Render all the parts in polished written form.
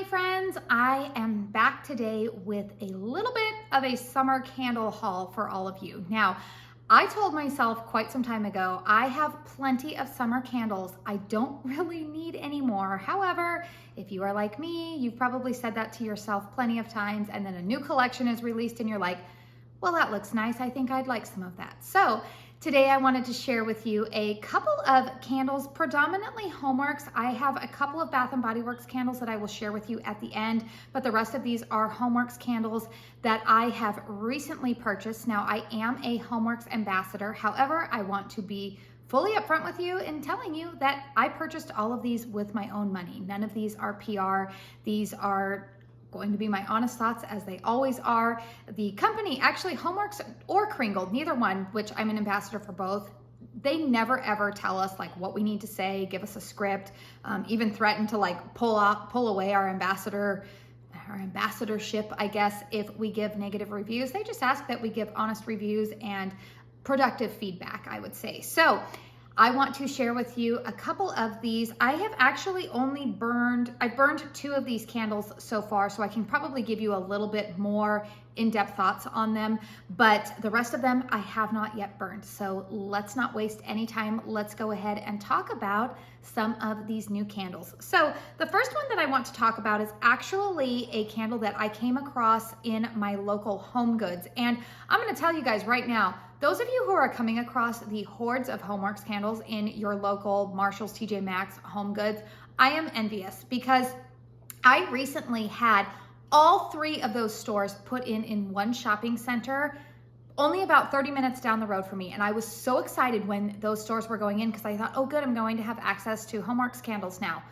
friends, I am back today with a little bit of a summer candle haul for all of you. Now, I told myself quite some time ago, I have plenty of summer candles. I don't really need any more. However, if you are like me, you've probably said that to yourself plenty of times, and then a new collection is released and you're like, well, that looks nice. I think I'd like some of that. So today I wanted to share with you a couple of candles, predominantly HOMEWORX. I have a couple of Bath & Body Works candles that I will share with you at the end, but the rest of these are HOMEWORX candles that I have recently purchased. Now, I am a HOMEWORX ambassador. However, I want to be fully upfront with you in telling you that I purchased all of these with my own money. None of these are PR. These are going to be my honest thoughts, as they always are. The company, actually HOMEWORX or Kringle, neither one, which I'm an ambassador for both, they never ever tell us like what we need to say, give us a script, even threaten to like pull away our ambassadorship, I guess, if we give negative reviews. They just ask that we give honest reviews and productive feedback, I would say. So I want to share with you a couple of these. I have actually I've burned 2 of these candles so far, so I can probably give you a little bit more in-depth thoughts on them, but the rest of them I have not yet burned. So let's not waste any time. Let's go ahead and talk about some of these new candles. So the first one that I want to talk about is actually a candle that I came across in my local Home Goods. And I'm gonna tell you guys right now, those of you who are coming across the hordes of HOMEWORX candles in your local Marshalls, TJ Maxx, Home Goods, I am envious, because I recently had all 3 of those stores put in one shopping center, only about 30 minutes down the road from me. And I was so excited when those stores were going in, because I thought, oh good, I'm going to have access to HOMEWORX candles now.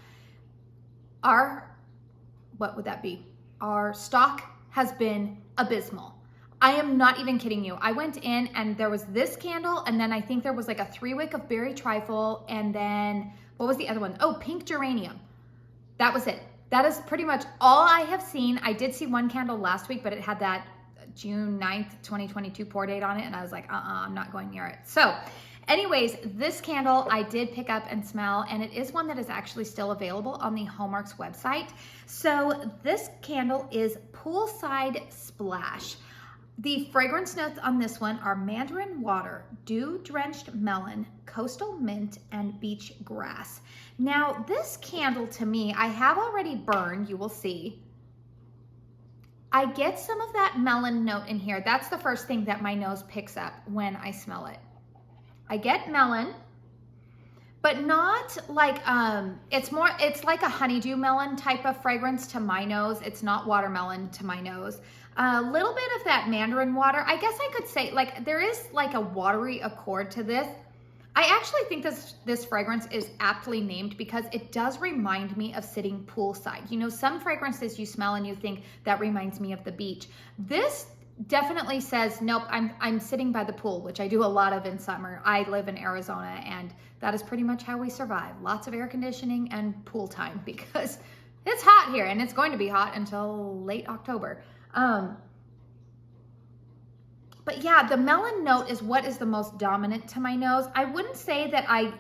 What would that be? Our stock has been abysmal. I am not even kidding you. I went in and there was this candle, and then I think there was like a 3-wick of berry trifle, and then what was the other one? Oh, pink geranium. That was it. That is pretty much all I have seen. I did see one candle last week, but it had that June 9th, 2022 pour date on it, and I was like, I'm not going near it. So anyways, this candle I did pick up and smell, and it is one that is actually still available on the HOMEWORX website. So this candle is Poolside Splash. The fragrance notes on this one are mandarin water, dew-drenched melon, coastal mint, and beach grass. Now, this candle to me, I have already burned, you will see. I get some of that melon note in here. That's the first thing that my nose picks up when I smell it. I get melon, but not like, it's like a honeydew melon type of fragrance to my nose. It's not watermelon to my nose. A little bit of that mandarin water. I guess I could say, like, there is like a watery accord to this. I actually think this fragrance is aptly named because it does remind me of sitting poolside. You know, some fragrances you smell and you think that reminds me of the beach. This definitely says, nope, I'm sitting by the pool, which I do a lot of in summer. I live in Arizona, and that is pretty much how we survive. Lots of air conditioning and pool time, because it's hot here, and it's going to be hot until late October. But yeah, the melon note is what is the most dominant to my nose. I wouldn't say that I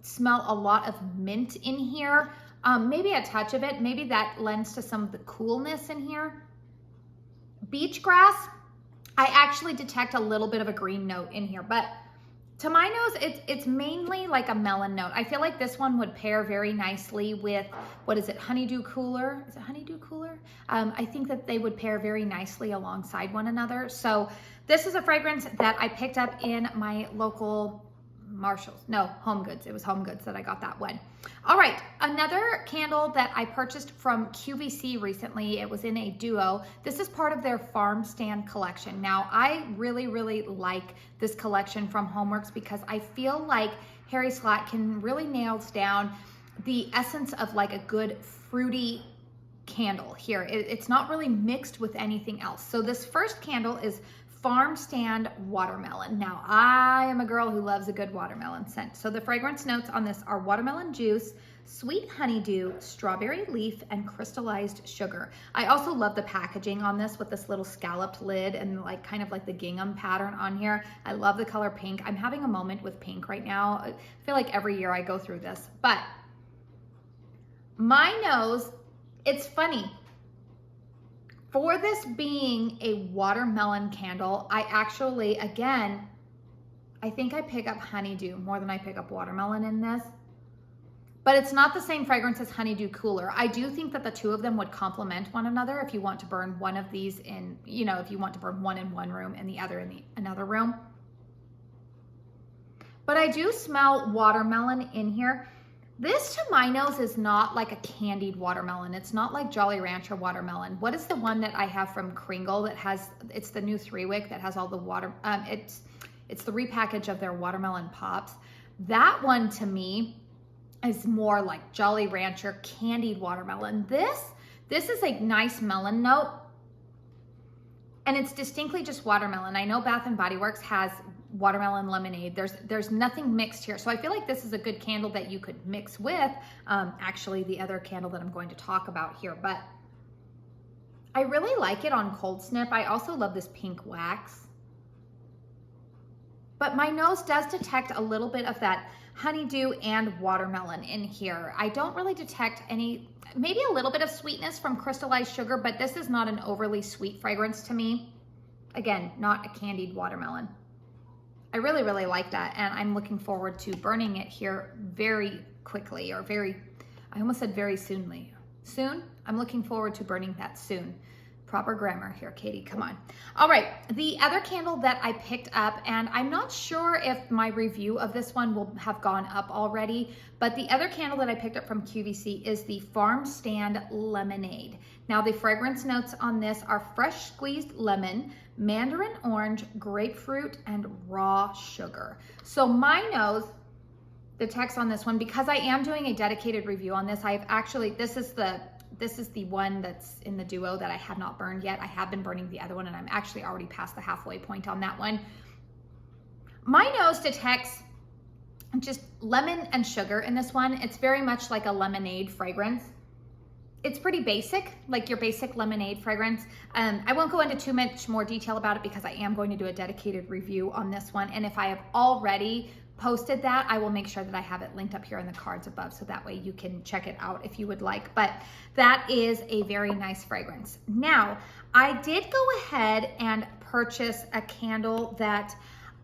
smell a lot of mint in here. Maybe a touch of it. Maybe that lends to some of the coolness in here. Beach grass, I actually detect a little bit of a green note in here, but to my nose, it's mainly like a melon note. I feel like this one would pair very nicely with, what is it, honeydew cooler? Is it honeydew cooler? I think that they would pair very nicely alongside one another. So this is a fragrance that I picked up in my local Marshalls. No, Home Goods. It was Home Goods that I got that one. All right, another candle that I purchased from QVC recently. It was in a duo. This is part of their Farmstand collection. Now, I really, really like this collection from HOMEWORX because I feel like Harry Slatkin really nails down the essence of like a good fruity candle here. It's not really mixed with anything else. So this first candle is Farmstand Watermelon. Now, I am a girl who loves a good watermelon scent. So the fragrance notes on this are watermelon juice, sweet honeydew, strawberry leaf, and crystallized sugar. I also love the packaging on this with this little scalloped lid and like kind of like the gingham pattern on here. I love the color pink. I'm having a moment with pink right now. I feel like every year I go through this, but my nose, it's funny. For this being a watermelon candle, I actually, again, I think I pick up honeydew more than I pick up watermelon in this. But it's not the same fragrance as Honeydew Cooler. I do think that the two of them would complement one another if you want to burn one of these in, you know, if you want to burn one in one room and the other in another room. But I do smell watermelon in here. This, to my nose, is not like a candied watermelon. It's not like Jolly Rancher watermelon. What is the one that I have from Kringle that has, it's the new 3-wick that has all the water, it's the repackage of their watermelon pops. That one, to me, is more like Jolly Rancher candied watermelon. This is a nice melon note, and it's distinctly just watermelon. I know Bath and Body Works has watermelon lemonade. There's nothing mixed here. So I feel like this is a good candle that you could mix with actually the other candle that I'm going to talk about here. But I really like it on cold snip. I also love this pink wax. But my nose does detect a little bit of that honeydew and watermelon in here. I don't really detect any, maybe a little bit of sweetness from crystallized sugar, but this is not an overly sweet fragrance to me. Again, not a candied watermelon. I really, really like that, and I'm looking forward to burning it here very quickly, or I almost said very soonly. Soon? I'm looking forward to burning that soon. Proper grammar here, Katie, come on. All right, the other candle that I picked up, and I'm not sure if my review of this one will have gone up already, but the other candle that I picked up from QVC is the Farmstand Lemonade. Now, the fragrance notes on this are fresh squeezed lemon, mandarin orange, grapefruit, and raw sugar. So my nose, the text on this one, because I am doing a dedicated review on this, I've actually, this is the one that's in the duo that I have not burned yet. I have been burning the other one, and I'm actually already past the halfway point on that one. My nose detects just lemon and sugar in this one. It's very much like a lemonade fragrance. It's pretty basic, like your basic lemonade fragrance. I won't go into too much more detail about it because I am going to do a dedicated review on this one. And if I have already posted that, I will make sure that I have it linked up here in the cards above, so that way you can check it out if you would like. But that is a very nice fragrance. Now, I did go ahead and purchase a candle that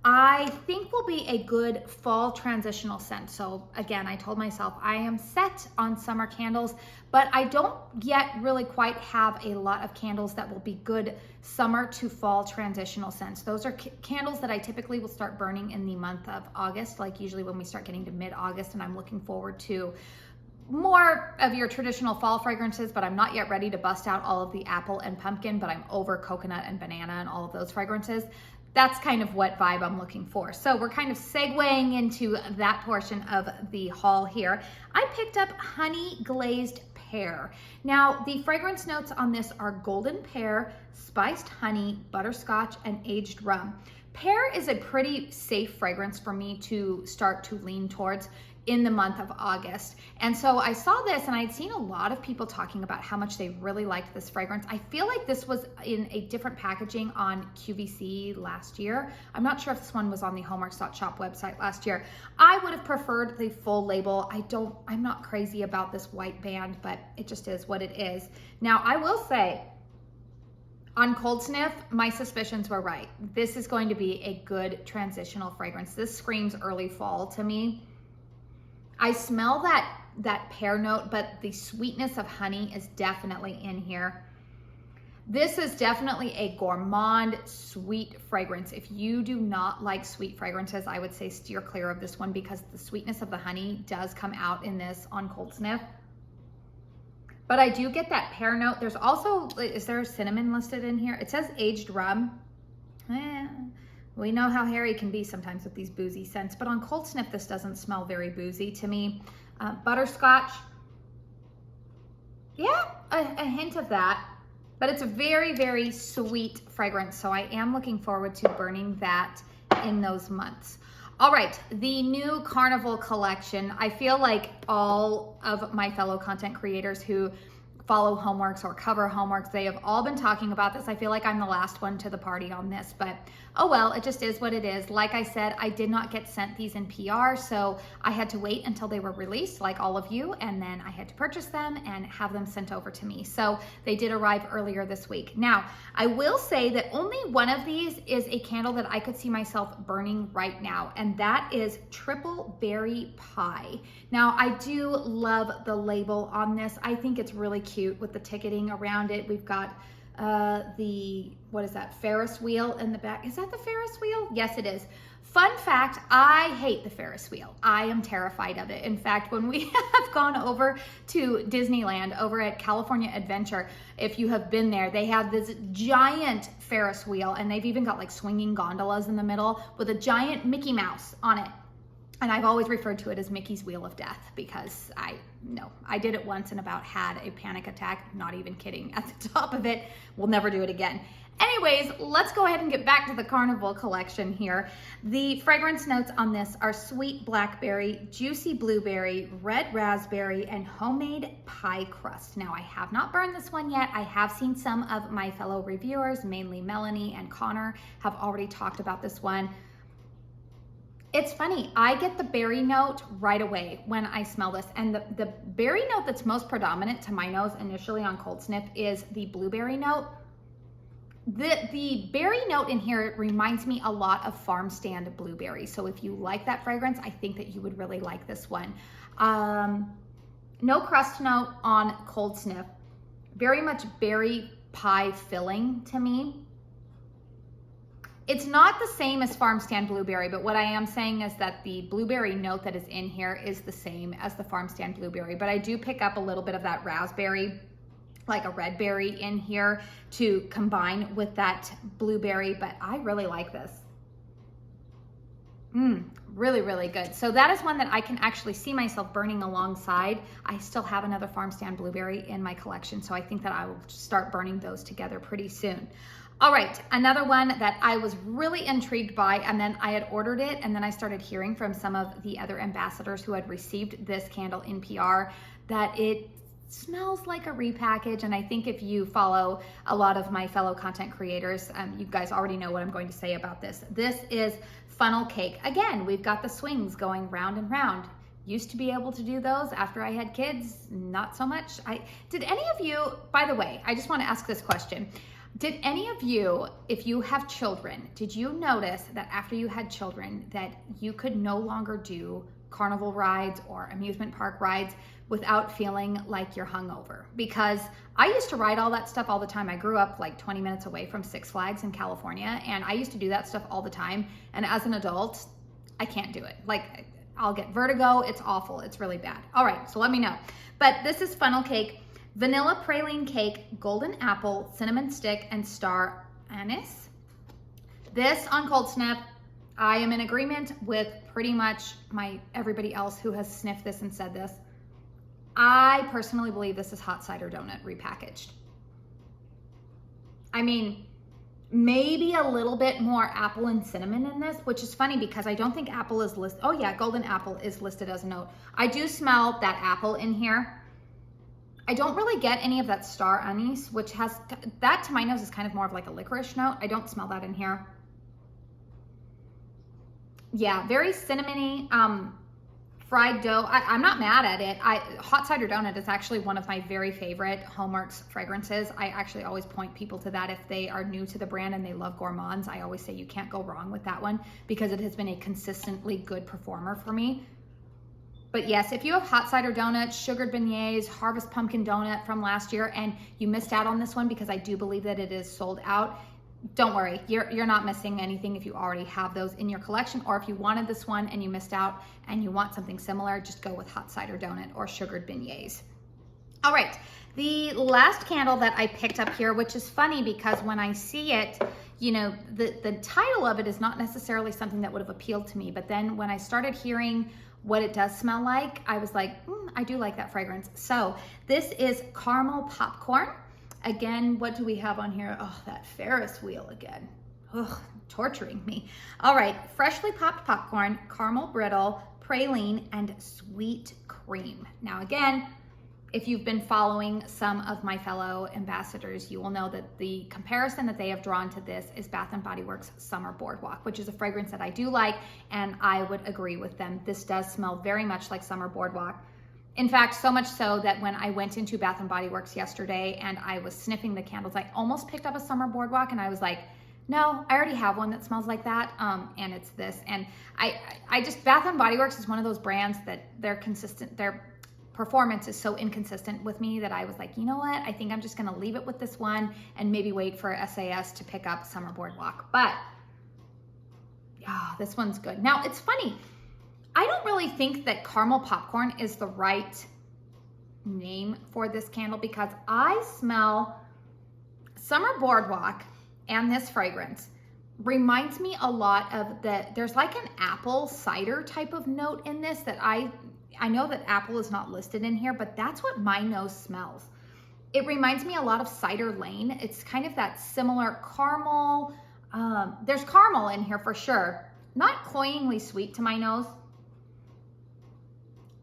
I think will be a good fall transitional scent. So again, I told myself I am set on summer candles, but I don't yet really quite have a lot of candles that will be good summer to fall transitional scents. Those are candles that I typically will start burning in the month of August, like usually when we start getting to mid-August, and I'm looking forward to more of your traditional fall fragrances, but I'm not yet ready to bust out all of the apple and pumpkin, but I'm over coconut and banana and all of those fragrances. That's kind of what vibe I'm looking for. So we're kind of segueing into that portion of the haul here. I picked up Honey Glazed Pear. Now, the fragrance notes on this are golden pear, spiced honey, butterscotch, and aged rum. Pear is a pretty safe fragrance for me to start to lean towards in the month of August. And so I saw this, and I'd seen a lot of people talking about how much they really liked this fragrance. I feel like this was in a different packaging on QVC last year. I'm not sure if this one was on the HOMEWORX.shop website last year. I would have preferred the full label. I'm not crazy about this white band, but it just is what it is. Now, I will say, on cold sniff, my suspicions were right. This is going to be a good transitional fragrance. This screams early fall to me. I smell that pear note, but the sweetness of honey is definitely in here. This is definitely a gourmand sweet fragrance. If you do not like sweet fragrances, I would say steer clear of this one, because the sweetness of the honey does come out in this on cold sniff. But I do get that pear note. There's also, is there cinnamon listed in here? It says aged rum. We know how hairy can be sometimes with these boozy scents, but on cold sniff, this doesn't smell very boozy to me. Butterscotch, yeah, a hint of that, but it's a very, very sweet fragrance. So I am looking forward to burning that in those months. All right, the new Carnival collection. I feel like all of my fellow content creators who follow HOMEWORX or cover HOMEWORX, they have all been talking about this. I feel like I'm the last one to the party on this, but oh well, it just is what it is. Like I said, I did not get sent these in PR, so I had to wait until they were released, like all of you, and then I had to purchase them and have them sent over to me. So they did arrive earlier this week. Now, I will say that only one of these is a candle that I could see myself burning right now, and that is Triple Berry Pie. Now, I do love the label on this. I think it's really cute with the ticketing around it. We've got what is that, Ferris wheel in the back. Is that the Ferris wheel? Yes, it is. Fun fact, I hate the Ferris wheel. I am terrified of it. In fact, when we have gone over to Disneyland over at California Adventure, if you have been there, they have this giant Ferris wheel, and they've even got like swinging gondolas in the middle with a giant Mickey Mouse on it. And I've always referred to it as Mickey's Wheel of Death because I did it once and about had a panic attack, not even kidding, at the top of it. We'll never do it again. Anyways, let's go ahead and get back to the Carnival collection here. The fragrance notes on this are sweet blackberry, juicy blueberry, red raspberry, and homemade pie crust. Now, I have not burned this one yet. I have seen some of my fellow reviewers, mainly Melanie and Connor, have already talked about this one. It's funny, I get the berry note right away when I smell this, and the berry note that's most predominant to my nose initially on cold sniff is the blueberry note. The berry note in here reminds me a lot of Farmstand blueberry, so if you like that fragrance, I think that you would really like this one. No crust note on cold sniff, very much berry pie filling to me. It's not the same as Farmstand Blueberry, but what I am saying is that the blueberry note that is in here is the same as the Farmstand Blueberry, but I do pick up a little bit of that raspberry, like a red berry in here to combine with that blueberry, but I really like this. Really, really good. So that is one that I can actually see myself burning alongside. I still have another Farmstand Blueberry in my collection, so I think that I will start burning those together pretty soon. All right, another one that I was really intrigued by, and then I had ordered it, and then I started hearing from some of the other ambassadors who had received this candle in PR that it smells like a repackage. And I think if you follow a lot of my fellow content creators, you guys already know what I'm going to say about this. This is funnel cake. Again, we've got the swings going round and round. Used to be able to do those after I had kids, not so much. Did any of you, by the way, I just want to ask this question. Did any of you, if you have children, did you notice that after you had children that you could no longer do carnival rides or amusement park rides without feeling like you're hungover? Because I used to ride all that stuff all the time. I grew up like 20 minutes away from Six Flags in California, and I used to do that stuff all the time. And as an adult, I can't do it. Like, I'll get vertigo. It's awful. It's really bad. All right, so let me know. But this is funnel cake. Vanilla praline cake, golden apple, cinnamon stick, and star anise. This on cold sniff, I am in agreement with pretty much everybody else who has sniffed this and said this. I personally believe this is hot cider donut repackaged. I mean, maybe a little bit more apple and cinnamon in this, which is funny because I don't think apple is listed. Oh yeah, golden apple is listed as a note. I do smell that apple in here. I don't really get any of that star anise, which has, that to my nose is kind of more of like a licorice note. I don't smell that in here. Yeah, very cinnamony, fried dough. I'm not mad at it. Hot cider donut is actually one of my very favorite HOMEWORX fragrances. I actually always point people to that if they are new to the brand and they love gourmands. I always say you can't go wrong with that one because it has been a consistently good performer for me. But yes, if you have hot cider donuts, sugared beignets, harvest pumpkin donut from last year, and you missed out on this one because I do believe that it is sold out, don't worry, you're not missing anything if you already have those in your collection, or if you wanted this one and you missed out and you want something similar, just go with hot cider donut or sugared beignets. All right, the last candle that I picked up here, which is funny because when I see it, you know, the title of it is not necessarily something that would have appealed to me, but then when I started hearing what it does smell like, I was like, I do like that fragrance. So this is caramel popcorn. Again, what do we have on here? Oh, that Ferris wheel again. Ugh, torturing me. All right, freshly popped popcorn, caramel brittle, praline, and sweet cream. Now again, if you've been following some of my fellow ambassadors, you will know that the comparison that they have drawn to this is Bath & Body Works Summer Boardwalk, which is a fragrance that I do like, and I would agree with them. This does smell very much like Summer Boardwalk. In fact, so much so that when I went into Bath & Body Works yesterday and I was sniffing the candles, I almost picked up a Summer Boardwalk, and I was like, no, I already have one that smells like that, and it's this. And I just, Bath & Body Works is one of those brands that they're consistent, their performance is so inconsistent with me that I was like, you know what? I think I'm just gonna leave it with this one and maybe wait for SAS to pick up Summer Boardwalk. But yeah, this one's good. Now it's funny, I don't really think that caramel popcorn is the right name for this candle because I smell Summer Boardwalk, and this fragrance reminds me a lot of there's like an apple cider type of note in this that I know that apple is not listed in here, but that's what my nose smells. It reminds me a lot of Cider Lane. It's kind of that similar caramel. There's caramel in here for sure. Not cloyingly sweet to my nose.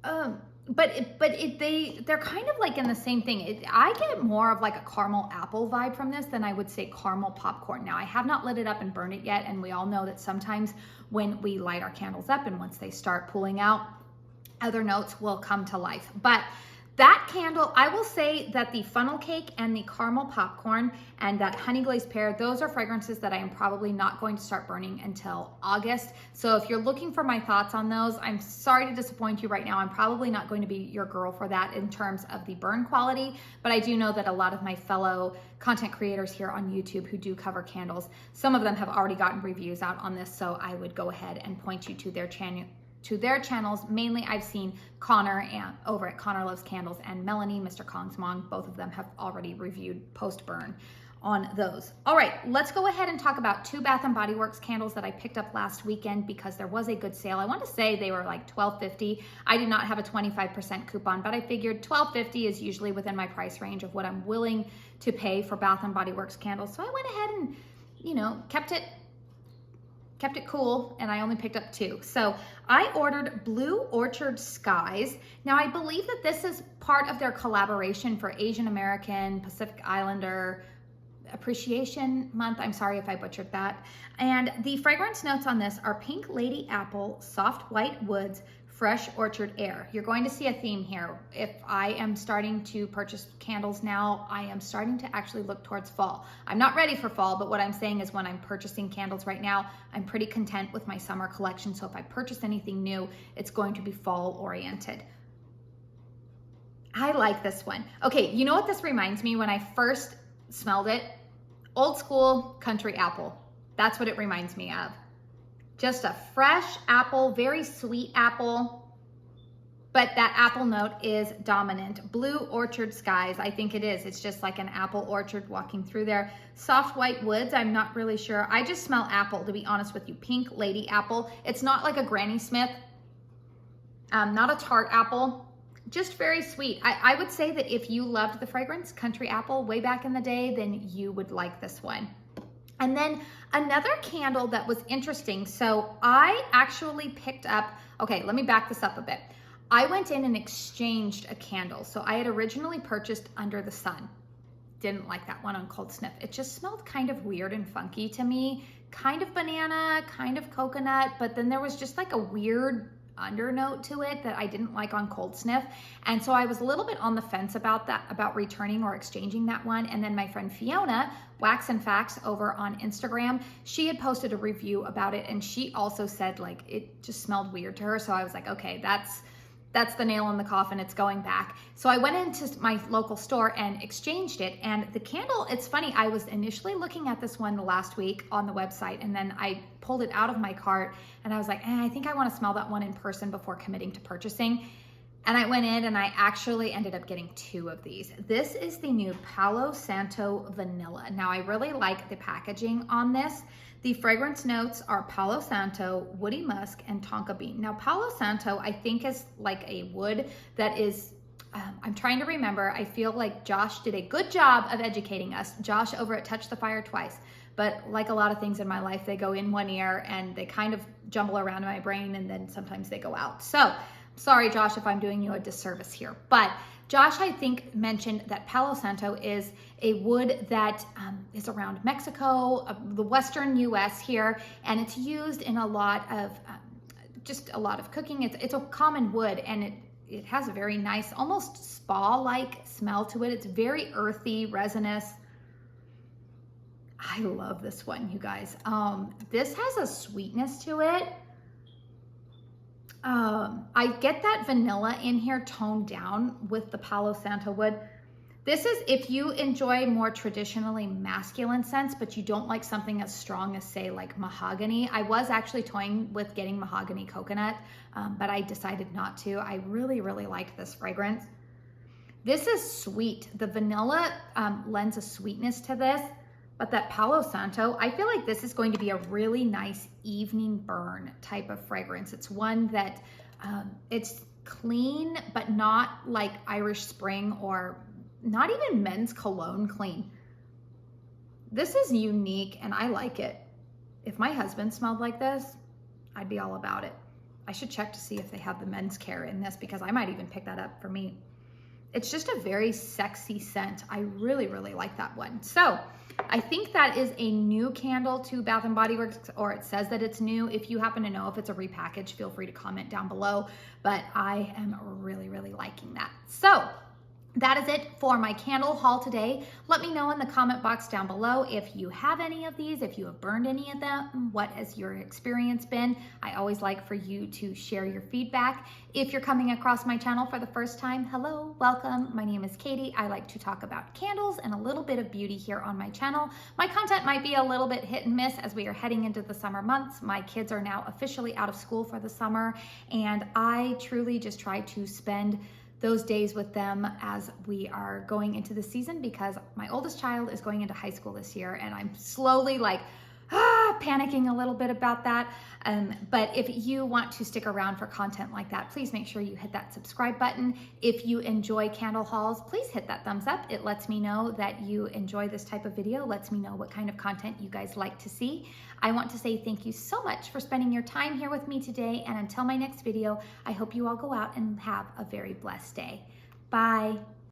They're kind of like in the same thing. I get more of like a caramel apple vibe from this than I would say caramel popcorn. Now I have not lit it up and burned it yet, and we all know that sometimes when we light our candles up and once they start pulling out, other notes will come to life. But that candle, I will say that the funnel cake and the caramel popcorn and that honey glazed pear, those are fragrances that I am probably not going to start burning until August. So if you're looking for my thoughts on those, I'm sorry to disappoint you right now. I'm probably not going to be your girl for that in terms of the burn quality, but I do know that a lot of my fellow content creators here on YouTube who do cover candles, some of them have already gotten reviews out on this, so I would go ahead and point you to their channels. Mainly I've seen Connor and over at Connor Loves Candles and Melanie, Mr. Kong's mom. Both of them have already reviewed post-burn on those. All right, let's go ahead and talk about two Bath & Body Works candles that I picked up last weekend because there was a good sale. I want to say they were like $12.50. I did not have a 25% coupon, but I figured $12.50 is usually within my price range of what I'm willing to pay for Bath & Body Works candles. So I went ahead and, you know, kept it cool, and I only picked up two. So I ordered Blue Orchard Skies. Now I believe that this is part of their collaboration for Asian American Pacific Islander Appreciation Month. I'm sorry if I butchered that. And the fragrance notes on this are Pink Lady Apple, Soft White Woods, Fresh Orchard Air. You're going to see a theme here. If I am starting to purchase candles now, I am starting to actually look towards fall. I'm not ready for fall, but what I'm saying is when I'm purchasing candles right now, I'm pretty content with my summer collection. So if I purchase anything new, it's going to be fall oriented. I like this one. Okay, you know what this reminds me when I first smelled it? Old school country apple. That's what it reminds me of. Just a fresh apple, very sweet apple, but that apple note is dominant. Blue Orchard Skies, I think it is. It's just like an apple orchard walking through there. Soft White Woods, I'm not really sure. I just smell apple, to be honest with you. Pink Lady Apple. It's not like a Granny Smith, not a tart apple, just very sweet. I would say that if you loved the fragrance Country Apple way back in the day, then you would like this one. And then another candle that was interesting. So I actually picked up, okay, let me back this up a bit. I went in and exchanged a candle. So I had originally purchased Under the Sun. Didn't like that one on cold sniff. It just smelled kind of weird and funky to me. Kind of banana, kind of coconut, but then there was just like a weird undernote to it that I didn't like on cold sniff. And so I was a little bit on the fence about that, about returning or exchanging that one. And then my friend Fiona, Wax and Facts over on Instagram, she had posted a review about it, and she also said like it just smelled weird to her. So I was like, okay, that's the nail in the coffin, it's going back. So I went into my local store and exchanged it. And the candle, it's funny, I was initially looking at this one last week on the website, and then I pulled it out of my cart and I was like, I think I want to smell that one in person before committing to purchasing. And I went in and I actually ended up getting two of these. This is the new Palo Santo Vanilla. Now I really like the packaging on this. The fragrance notes are Palo Santo, Woody Musk, and Tonka Bean. Now Palo Santo I think is like a wood that is, I'm trying to remember, I feel like Josh did a good job of educating us. Josh over at Touch the Fire Twice. But like a lot of things in my life, they go in one ear and they kind of jumble around in my brain, and then sometimes they go out. So sorry, Josh, if I'm doing you a disservice here. But Josh, I think, mentioned that Palo Santo is a wood that is around Mexico, the Western US here, and it's used in a lot of, just a lot of cooking. It's a common wood, and it has a very nice, almost spa-like smell to it. It's very earthy, resinous. I love this one, you guys. This has a sweetness to it. I get that vanilla in here toned down with the Palo Santo wood. This is if you enjoy more traditionally masculine scents, but you don't like something as strong as, say, like mahogany. I was actually toying with getting mahogany coconut, but I decided not to. I really, really liked this fragrance. This is sweet. The vanilla lends a sweetness to this, but that Palo Santo, I feel like this is going to be a really nice evening burn type of fragrance. It's one that it's clean, but not like Irish Spring or not even men's cologne clean. This is unique and I like it. If my husband smelled like this, I'd be all about it. I should check to see if they have the men's care in this, because I might even pick that up for me. It's just a very sexy scent. I really, really like that one. So I think that is a new candle to Bath & Body Works, or it says that it's new. If you happen to know if it's a repackage, feel free to comment down below, but I am really, really liking that. So that is it for my candle haul today. Let me know in the comment box down below if you have any of these, if you have burned any of them, what has your experience been? I always like for you to share your feedback. If you're coming across my channel for the first time, hello, welcome. My name is Katie. I like to talk about candles and a little bit of beauty here on my channel. My content might be a little bit hit and miss as we are heading into the summer months. My kids are now officially out of school for the summer, and I truly just try to spend those days with them as we are going into the season, because my oldest child is going into high school this year, and I'm slowly like panicking a little bit about that. But if you want to stick around for content like that, please make sure you hit that subscribe button. If you enjoy candle hauls, please hit that thumbs up. It lets me know that you enjoy this type of video, lets me know what kind of content you guys like to see. I want to say thank you so much for spending your time here with me today, and until my next video, I hope you all go out and have a very blessed day. Bye.